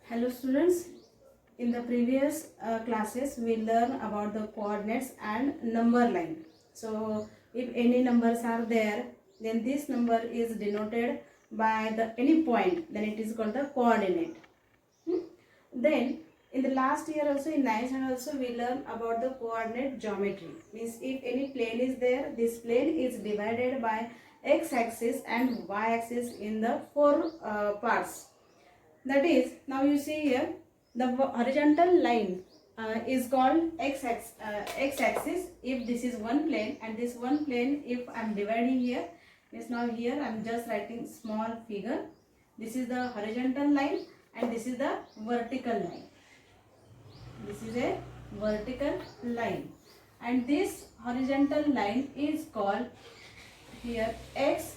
Hello students, in the previous classes we learn about the coordinates and number line. So if any numbers are there, then this number is denoted by the any point, then it is called the coordinate. Then in the last year also, in 9th and also, we learn about the coordinate geometry. Means if any plane is there, this plane is divided by x-axis and y-axis in the four parts. That is, now you see here, the horizontal line is called x-axis if this is one plane, and this one plane if I am dividing here, means now here I am just writing small figure. This is the horizontal line and this is the vertical line. This is a vertical line, and this horizontal line is called here x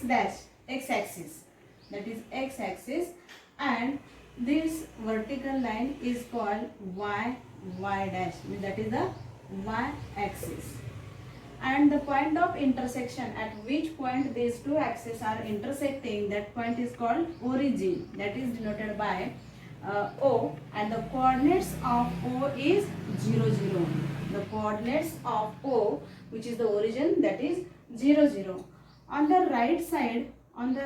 dash, x-axis, that is x-axis, and this vertical line is called y dash, that is the y-axis. And the point of intersection, at which point these two axes are intersecting, that point is called origin, that is denoted by O, and the coordinates of O is 0, 0. The coordinates of O, which is the origin, that is 0, 0. On the right side, of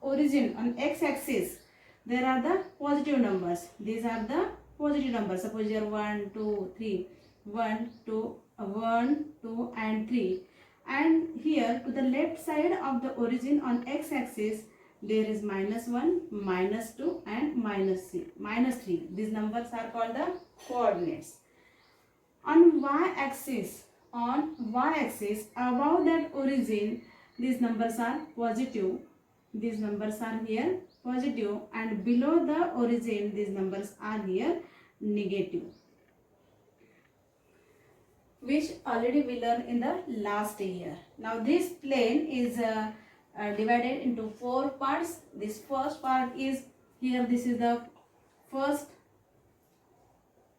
origin on x-axis, there are the positive numbers. These are the positive numbers. Suppose here 1, 2, 3, 1, 2, and 3. And here to the left side of the origin on x-axis, there is -1, -2 and -3. These numbers are called the coordinates. On y-axis, above that origin, these numbers are positive. These numbers are here positive, and below the origin, these numbers are here negative, which already we learned in the last year. Now this plane is divided into four parts. This first part is here, this is the first,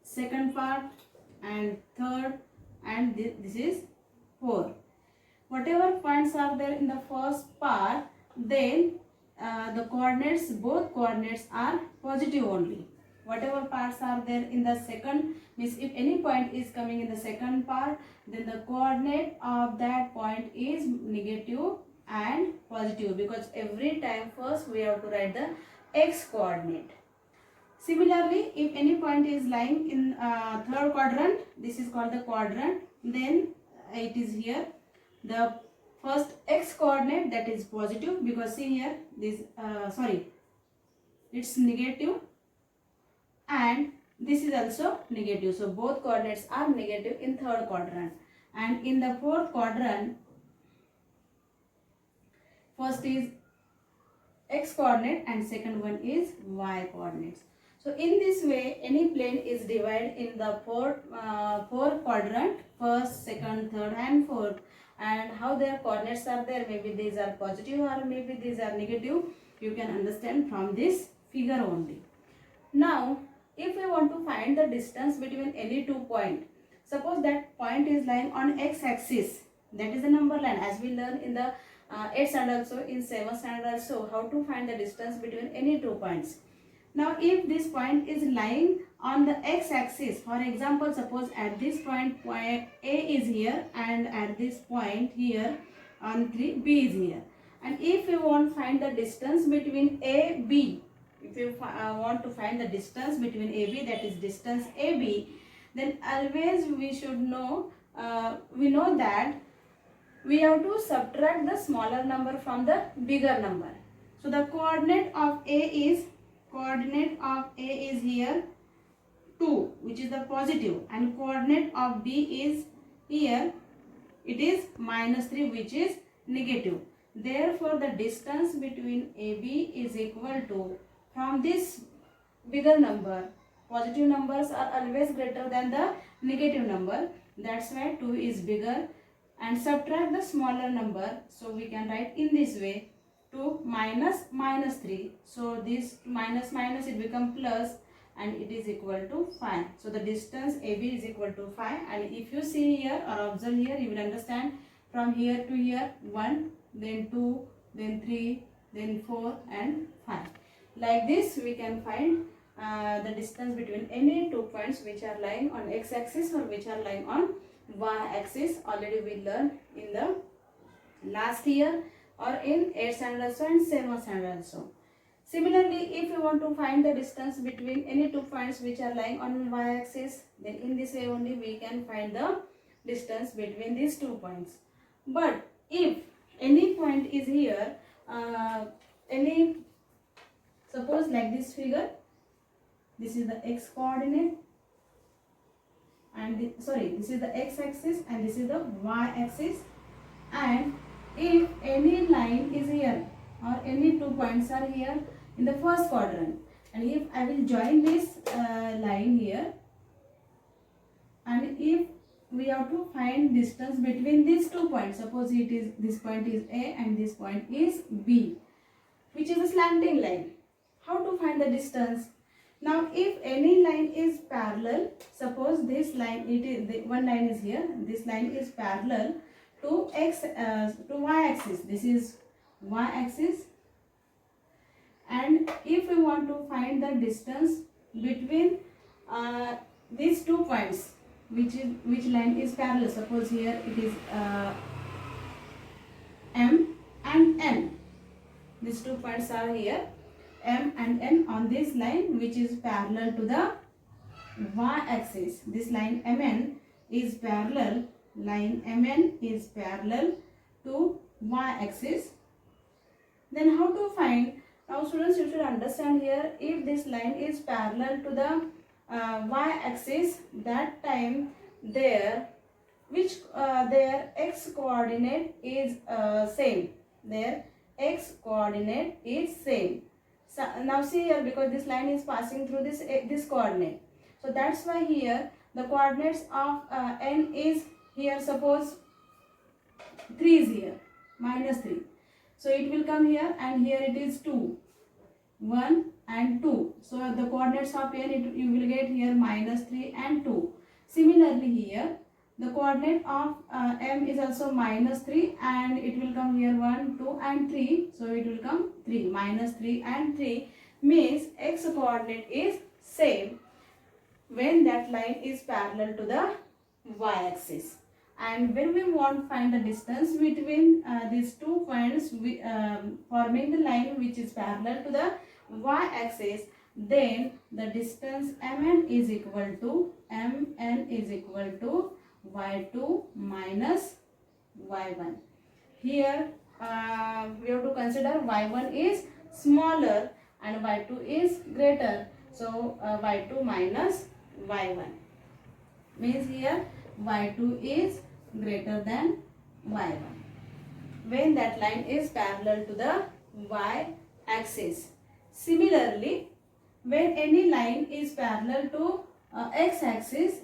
second part and third, and this is fourth. Whatever points are there in the first part, then the coordinates, both coordinates are positive only. Whatever parts are there in the second, means if any point is coming in the second part, then the coordinate of that point is negative and positive, because every time first we have to write the x coordinate. Similarly, if any point is lying in third quadrant, this is called the quadrant, then it is here the first x coordinate, that is positive, because see here this it's negative, and this is also negative. So both coordinates are negative in third quadrant. And in the fourth quadrant, first is x coordinate and second one is y coordinates. So in this way, any plane is divided in the four quadrant, first, second, third and fourth. And how their coordinates are there, maybe these are positive or maybe these are negative, you can understand from this figure only. Now if we want to find the distance between any two points, suppose that point is lying on x-axis, that is the number line, as we learn in the 8th standard also, in 7th standard also, how to find the distance between any two points. Now if this point is lying on the x-axis, for example, suppose at this point A is here, and at this point here on 3 B is here. And if you want to find the distance between AB, if you want to find the distance between AB, that is distance AB, then always we should know, we know that we have to subtract the smaller number from the bigger number. So the coordinate of A is here 2, which is the positive, and coordinate of B is here, it is -3, which is negative. Therefore the distance between AB is equal to, from this bigger number, positive numbers are always greater than the negative number, that's why 2 is bigger, and subtract the smaller number. So we can write in this way, 2 minus -3. So this minus it become plus, and it is equal to 5. So the distance AB is equal to 5. And if you see here or observe here, you will understand from here to here 1, then 2, then 3, then 4 and 5. Like this we can find the distance between any 2 points which are lying on x-axis or which are lying on y-axis. Already we learned in the last year or in 8th standard also and 7th standard also. Similarly, if you want to find the distance between any 2 points which are lying on y-axis, then in this way only we can find the distance between these 2 points. But if any point is here, suppose like this figure, this is the x coordinate and this is the x-axis and this is the y-axis, and if any line is here or any 2 points are here in the first quadrant, and if I will join this line here, and if we have to find distance between these 2 points, suppose it is this point is A and this point is B, which is a slanting line. How to find the distance? Now if any line is parallel, suppose this line, one line is here, this line is parallel to y-axis, this is y-axis, and if we want to find the distance between these 2 points, which line is parallel, suppose here it is M and N, these 2 points are here M and N on this line which is parallel to the y-axis. This line MN is parallel, line MN is parallel to y-axis. Then how to find? Now students, you should understand here, if this line is parallel to the y-axis, that time their x coordinate is same. Their x coordinate is same. So now see here, because this line is passing through this coordinate, so that's why here the coordinates of n is here, suppose 3 is here, -3. So it will come here, and here it is 2, 1 and 2. So the coordinates of n, you will get here -3 and 2. Similarly here, the coordinate of m is also -3, and it will come here 1, 2 and 3. So it will come 3, -3 and 3, means x coordinate is same when that line is parallel to the y-axis. And when we want to find the distance between these 2 points forming the line which is parallel to the y-axis, then the distance mn is equal to y2 minus y1. Here we have to consider y1 is smaller and y2 is greater. So y2 minus y1 means here y2 is greater than y1 when that line is parallel to the y-axis. Similarly, when any line is parallel to x-axis,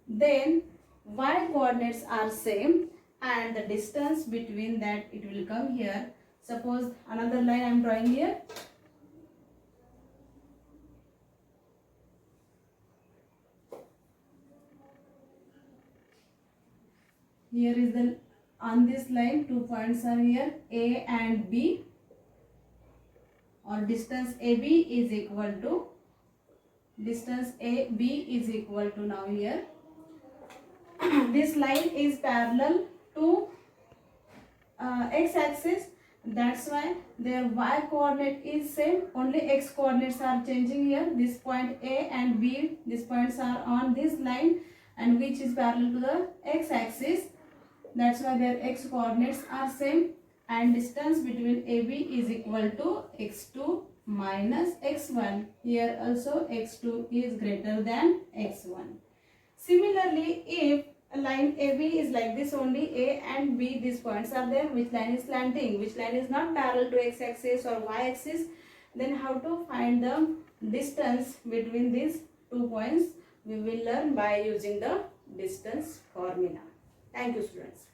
then y coordinates are same, and the distance between that, it will come here. Suppose another line I am drawing here. Here is on this line 2 points are here, A and B, or distance AB is equal to now here this line is parallel to x-axis, that's why their y coordinate is same, only x coordinates are changing here. This point A and B, these points are on this line and which is parallel to the x-axis, that's why their x coordinates are same, and distance between AB is equal to x2 minus x1. Here also x2 is greater than x1. Similarly, if a line AB is like this only, A and B, these points are there, which line is slanting, which line is not parallel to x-axis or y-axis, then how to find the distance between these 2 points, we will learn by using the distance formula. Thank you, students.